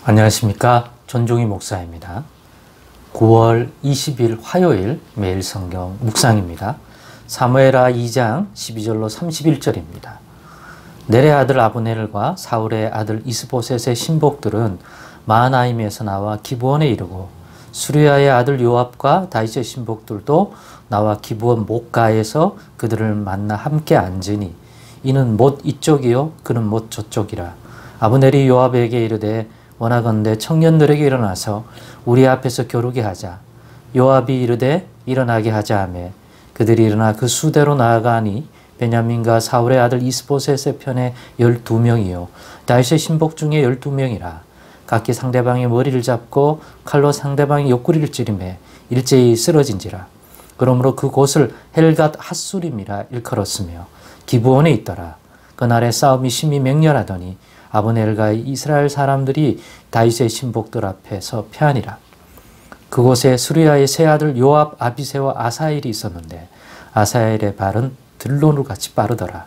안녕하십니까. 전종희 목사입니다. 9월 20일 화요일 매일 성경 묵상입니다. 사무엘하 2장 12절로 31절입니다. 넬의 아들 아브넬과 사울의 아들 이스보셋의 신복들은 마하나임에서 나와 기브온에 이르고 수리아의 아들 요압과 다윗의 신복들도 나와 기브온 목가에서 그들을 만나 함께 앉으니 이는 못 이쪽이요 그는 못 저쪽이라. 아브넬이 요압에게 이르되 원하건대 청년들에게 일어나서 우리 앞에서 겨루게 하자. 요압이 이르되 일어나게 하자 하매 그들이 일어나 그 수대로 나아가니 베냐민과 사울의 아들 이스보셋의 편에 12명이요 다윗의 신복 중에 12명이라. 각기 상대방의 머리를 잡고 칼로 상대방의 옆구리를 찌르매 일제히 쓰러진지라. 그러므로 그곳을 헬갓 핫수림이라 일컬었으며 기브온에 있더라. 그날의 싸움이 심히 맹렬하더니 아브넬과 이스라엘 사람들이 다윗의 신복들 앞에서 패하니라. 그곳에 수리아의 세 아들 요압, 아비새와 아사엘이 있었는데 아사엘의 발은 들로누 같이 빠르더라.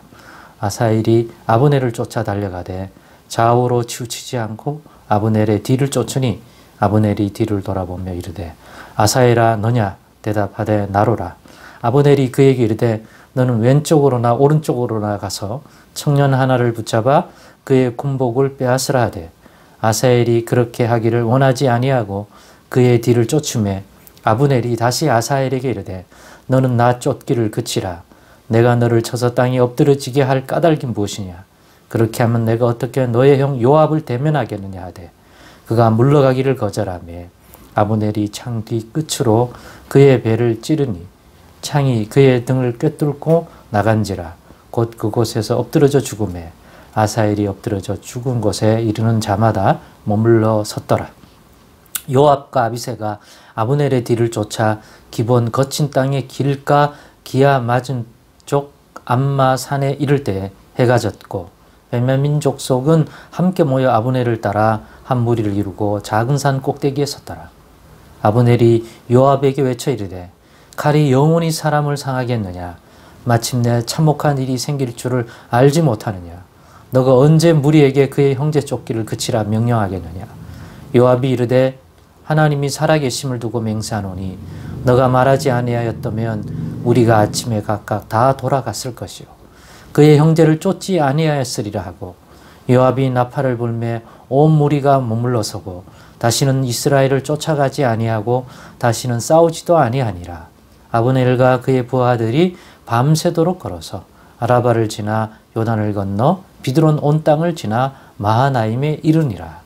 아사엘이 아브넬을 쫓아 달려가되 좌우로 치우치지 않고 아브넬의 뒤를 쫓으니 아브넬이 뒤를 돌아보며 이르되 아사엘아 너냐? 대답하되 나로라. 아브넬이 그에게 이르되 너는 왼쪽으로나 오른쪽으로나 가서 청년 하나를 붙잡아 그의 군복을 빼앗으라 하되 아사엘이 그렇게 하기를 원하지 아니하고 그의 뒤를 쫓으매 아브넬이 다시 아사엘에게 이르되 너는 나 쫓기를 그치라. 내가 너를 쳐서 땅에 엎드러지게 할 까닭이 무엇이냐. 그렇게 하면 내가 어떻게 너의 형 요압을 대면하겠느냐 하되 그가 물러가기를 거절하며 아브넬이 창 뒤 끝으로 그의 배를 찌르니 창이 그의 등을 꿰뚫고 나간지라. 곧 그곳에서 엎드러져 죽으매 아사엘이 엎드러져 죽은 곳에 이르는 자마다 머물러 섰더라. 요압과 아비새가 아브넬의 뒤를 쫓아 기본 거친 땅의 길가 기아 맞은 쪽 암마 산에 이를 때에 해가 졌고 베냐민 족속은 함께 모여 아브넬을 따라 한 무리를 이루고 작은 산 꼭대기에 섰더라. 아브넬이 요압에게 외쳐 이르되 칼이 영원히 사람을 상하겠느냐. 마침내 참혹한 일이 생길 줄을 알지 못하느냐. 너가 언제 무리에게 그의 형제 쫓기를 그치라 명령하겠느냐. 요압이 이르되 하나님이 살아계심을 두고 맹세하노니 너가 말하지 아니하였다면 우리가 아침에 각각 다 돌아갔을 것이요 그의 형제를 쫓지 아니하였으리라 하고 요압이 나팔을 불매 온 무리가 머물러 서고 다시는 이스라엘을 쫓아가지 아니하고 다시는 싸우지도 아니하니라. 아브넬과 그의 부하들이 밤새도록 걸어서 아라바를 지나 요단을 건너 비드론 온 땅을 지나 마하나임에 이르니라.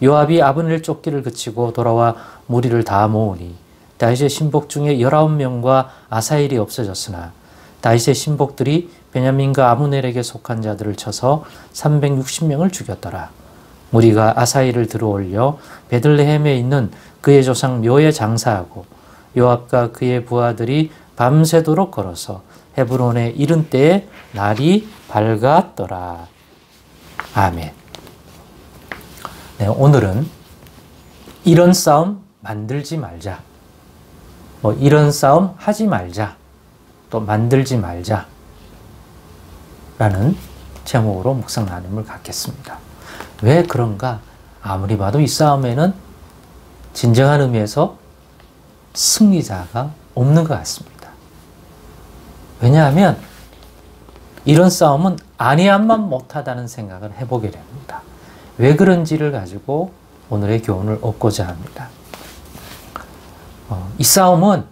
요압이 아브넬 쫓기를 그치고 돌아와 무리를 다 모으니 다윗의 신복 중에 19명과 아사엘이 없어졌으나 다윗의 신복들이 베냐민과 아브넬에게 속한 자들을 쳐서 360명을 죽였더라. 무리가 아사엘을 들어올려 베들레헴에 있는 그의 조상 묘에 장사하고 요압과 그의 부하들이 밤새도록 걸어서 헤브론에 이른 때에 날이 밝았더라. 아멘. 네, 오늘은 이런 싸움 만들지 말자. 이런 싸움 하지 말자. 또 만들지 말자. 라는 제목으로 묵상 나눔을 갖겠습니다. 왜 그런가? 아무리 봐도 이 싸움에는 진정한 의미에서 승리자가 없는 것 같습니다. 왜냐하면 이런 싸움은 아니함만 못하다는 생각을 해보게 됩니다. 왜 그런지를 가지고 오늘의 교훈을 얻고자 합니다. 이 싸움은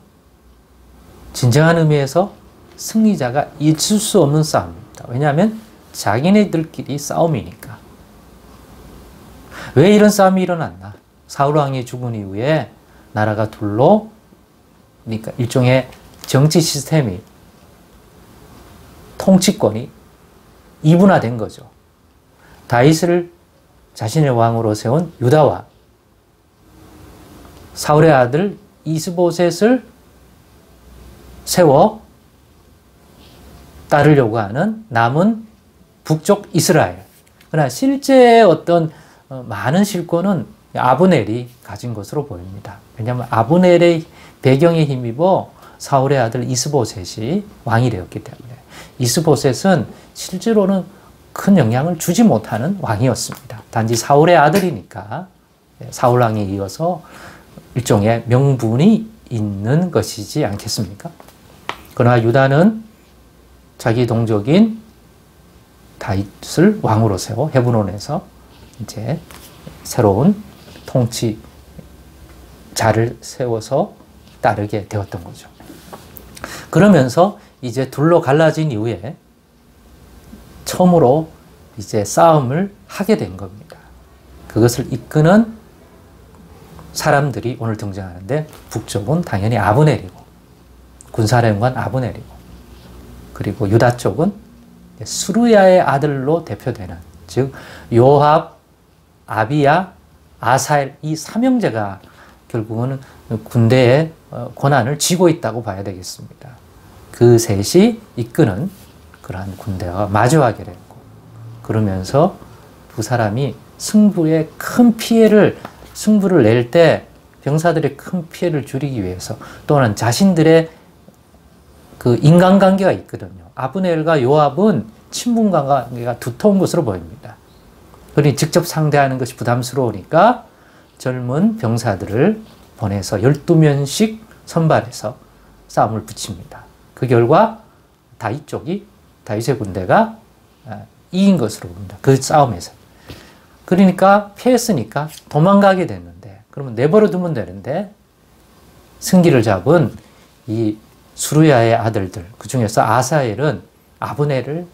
진정한 의미에서 승리자가 있을 수 없는 싸움입니다. 왜냐하면 자기네들끼리 싸움이니까. 왜 이런 싸움이 일어났나? 사울 왕이 죽은 이후에 나라가 둘로, 그러니까 일종의 정치 시스템이, 통치권이 이분화된 거죠. 다윗을 자신의 왕으로 세운 유다와 사울의 아들 이스보셋을 세워 따르려고 하는 남은 북쪽 이스라엘. 그러나 실제 어떤 많은 실권은 아브넬이 가진 것으로 보입니다. 왜냐하면 아브넬의 배경에 힘입어 사울의 아들 이스보셋이 왕이 되었기 때문에 이스보셋은 실제로는 큰 영향을 주지 못하는 왕이었습니다. 단지 사울의 아들이니까 사울 왕에 이어서 일종의 명분이 있는 것이지 않겠습니까? 그러나 유다는 자기 동족인 다윗을 왕으로 세워 헤브론에서 이제 새로운 통치자를 세워서 따르게 되었던 거죠. 그러면서 이제 둘로 갈라진 이후에 처음으로 이제 싸움을 하게 된 겁니다. 그것을 이끄는 사람들이 오늘 등장하는데 북쪽은 당연히 아브넬이고 군사령관 아브넬이고 그리고 유다 쪽은 수루야의 아들로 대표되는 즉 요압, 아비야, 아사엘 이 삼형제가 결국은 군대의 권한을 쥐고 있다고 봐야 되겠습니다. 그 셋이 이끄는 그러한 군대와 마주하게 됐고 그러면서 두 사람이 승부에 큰 승부를 낼 때 병사들의 큰 피해를 줄이기 위해서 또는 자신들의 그 인간관계가 있거든요. 아브넬과 요압은 친분관계가 두터운 것으로 보입니다. 그러니 직접 상대하는 것이 부담스러우니까 젊은 병사들을 보내서 12명씩 선발해서 싸움을 붙입니다. 그 결과 다윗의 군대가 이긴 것으로 봅니다. 그 싸움에서. 그러니까 피했으니까 도망가게 됐는데 그러면 내버려 두면 되는데 승기를 잡은 이 수루야의 아들들 그 중에서 아사엘은 아브넬을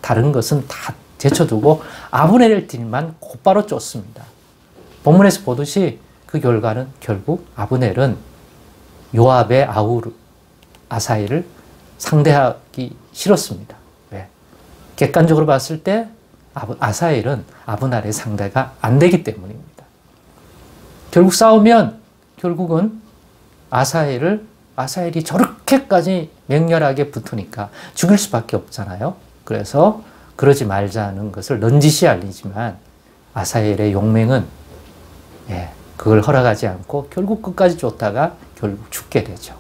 다른 것은 다 제쳐두고 아브넬만 곧바로 쫓습니다. 본문에서 보듯이 그 결과는 결국 아브넬은 요압의 아사엘을 상대하기 싫었습니다. 왜? 객관적으로 봤을 때 아사엘은 아브넬의 상대가 안 되기 때문입니다. 결국 싸우면 결국은 아사엘이 저렇게까지 맹렬하게 붙으니까 죽일 수밖에 없잖아요. 그래서 그러지 말자는 것을 넌지시 알리지만 아사엘의 용맹은 그걸 허락하지 않고 결국 끝까지 쫓다가 결국 죽게 되죠.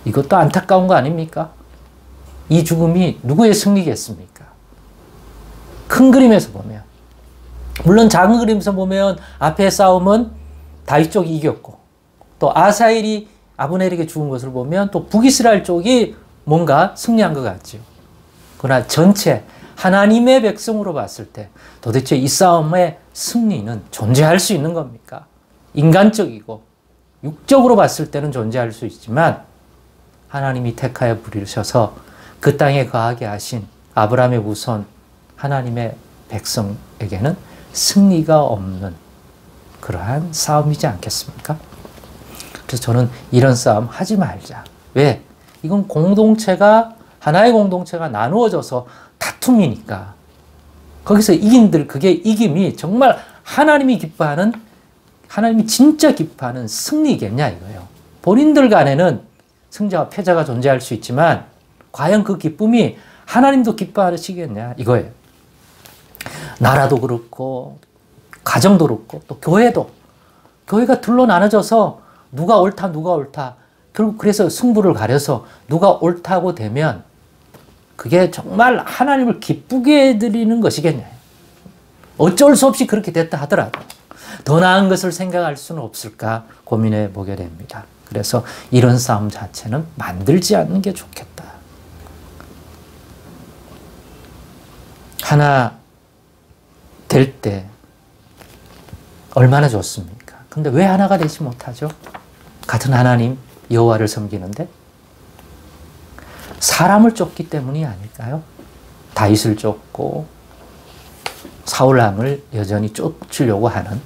이것도 안타까운 거 아닙니까? 이 죽음이 누구의 승리겠습니까? 큰 그림에서 보면 물론 작은 그림에서 보면 앞의 싸움은 다윗 쪽이 이겼고 또 아사엘이 아브넬에게 죽은 것을 보면 또 북이스라엘 쪽이 뭔가 승리한 것 같죠. 그러나 전체 하나님의 백성으로 봤을 때 도대체 이 싸움의 승리는 존재할 수 있는 겁니까? 인간적이고 육적으로 봤을 때는 존재할 수 있지만 하나님이 택하여 부르셔서 그 땅에 거하게 하신 아브라함의 후손 하나님의 백성에게는 승리가 없는 그러한 싸움이지 않겠습니까? 그래서 저는 이런 싸움 하지 말자. 왜? 이건 하나의 공동체가 나누어져서 다툼이니까. 거기서 그게 이김이 정말 하나님이 진짜 기뻐하는 승리겠냐 이거예요. 본인들 간에는 승자와 패자가 존재할 수 있지만 과연 그 기쁨이 하나님도 기뻐하시겠냐 이거예요. 나라도 그렇고 가정도 그렇고 또 교회가 둘로 나눠져서 누가 옳다 결국 그래서 승부를 가려서 누가 옳다고 되면 그게 정말 하나님을 기쁘게 해드리는 것이겠냐. 어쩔 수 없이 그렇게 됐다 하더라도 더 나은 것을 생각할 수는 없을까 고민해 보게 됩니다. 그래서 이런 싸움 자체는 만들지 않는 게 좋겠다. 하나 될 때 얼마나 좋습니까? 근데 왜 하나가 되지 못하죠? 같은 하나님 여호와를 섬기는데 사람을 쫓기 때문이 아닐까요? 다윗을 쫓고 사울왕을 여전히 쫓으려고 하는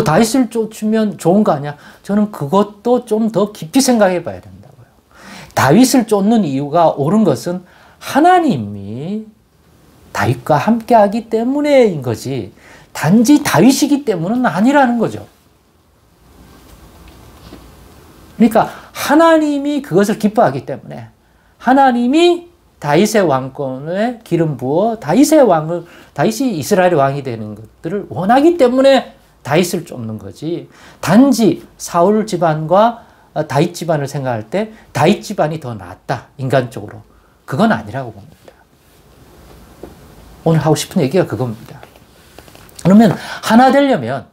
다윗을 쫓으면 좋은 거 아니야? 저는 그것도 좀 더 깊이 생각해 봐야 된다고요. 다윗을 쫓는 이유가 옳은 것은 하나님이 다윗과 함께 하기 때문에인 거지 단지 다윗이기 때문은 아니라는 거죠. 그러니까 하나님이 그것을 기뻐하기 때문에 하나님이 다윗의 왕권에 기름 부어 다윗이 이스라엘의 왕이 되는 것들을 원하기 때문에 다윗을 쫓는 거지 단지 사울 집안과 다윗 집안을 생각할 때 다윗 집안이 더 낫다 인간적으로 그건 아니라고 봅니다. 오늘 하고 싶은 얘기가 그겁니다. 그러면 하나 되려면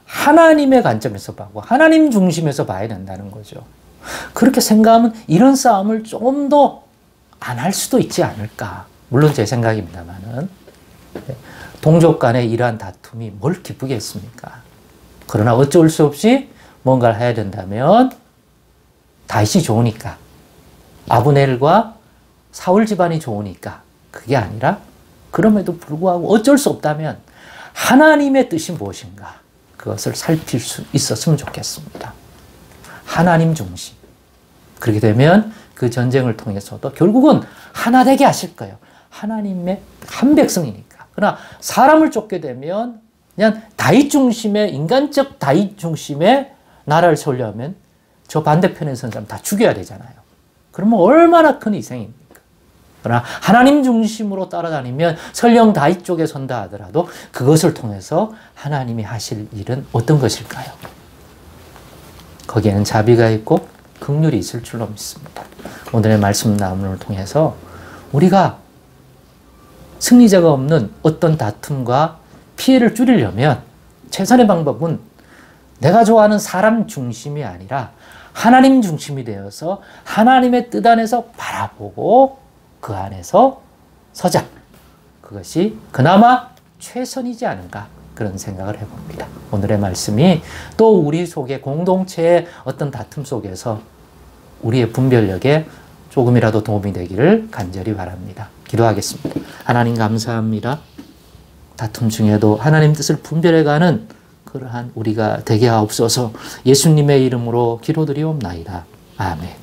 하나님의 관점에서 보고 하나님 중심에서 봐야 된다는 거죠. 그렇게 생각하면 이런 싸움을 조금 더 안 할 수도 있지 않을까. 물론 제 생각입니다만은 동족 간의 이러한 다툼이 뭘 기쁘게 했습니까? 그러나 어쩔 수 없이 뭔가를 해야 된다면 다윗이 좋으니까, 아브넬과 사울 집안이 좋으니까, 그게 아니라 그럼에도 불구하고 어쩔 수 없다면 하나님의 뜻이 무엇인가, 그것을 살필 수 있었으면 좋겠습니다. 하나님 중심. 그렇게 되면 그 전쟁을 통해서도 결국은 하나 되게 하실 거예요. 하나님의 한 백성이니까. 그러나 사람을 쫓게 되면 그냥 다윗 중심의, 인간적 다윗 중심의 나라를 세우려면 저 반대편에 선 사람 다 죽여야 되잖아요. 그러면 얼마나 큰 희생입니까? 그러나 하나님 중심으로 따라다니면 설령 다윗 쪽에 선다 하더라도 그것을 통해서 하나님이 하실 일은 어떤 것일까요? 거기에는 자비가 있고 긍휼이 있을 줄로 믿습니다. 오늘의 말씀 나눔을 통해서 우리가 승리자가 없는 어떤 다툼과 피해를 줄이려면 최선의 방법은 내가 좋아하는 사람 중심이 아니라 하나님 중심이 되어서 하나님의 뜻 안에서 바라보고 그 안에서 서자. 그것이 그나마 최선이지 않은가, 그런 생각을 해봅니다. 오늘의 말씀이 또 우리 속에 공동체의 어떤 다툼 속에서 우리의 분별력에 조금이라도 도움이 되기를 간절히 바랍니다. 기도하겠습니다. 하나님 감사합니다. 다툼 중에도 하나님 뜻을 분별해가는 그러한 우리가 되게 하옵소서. 예수님의 이름으로 기도드리옵나이다. 아멘.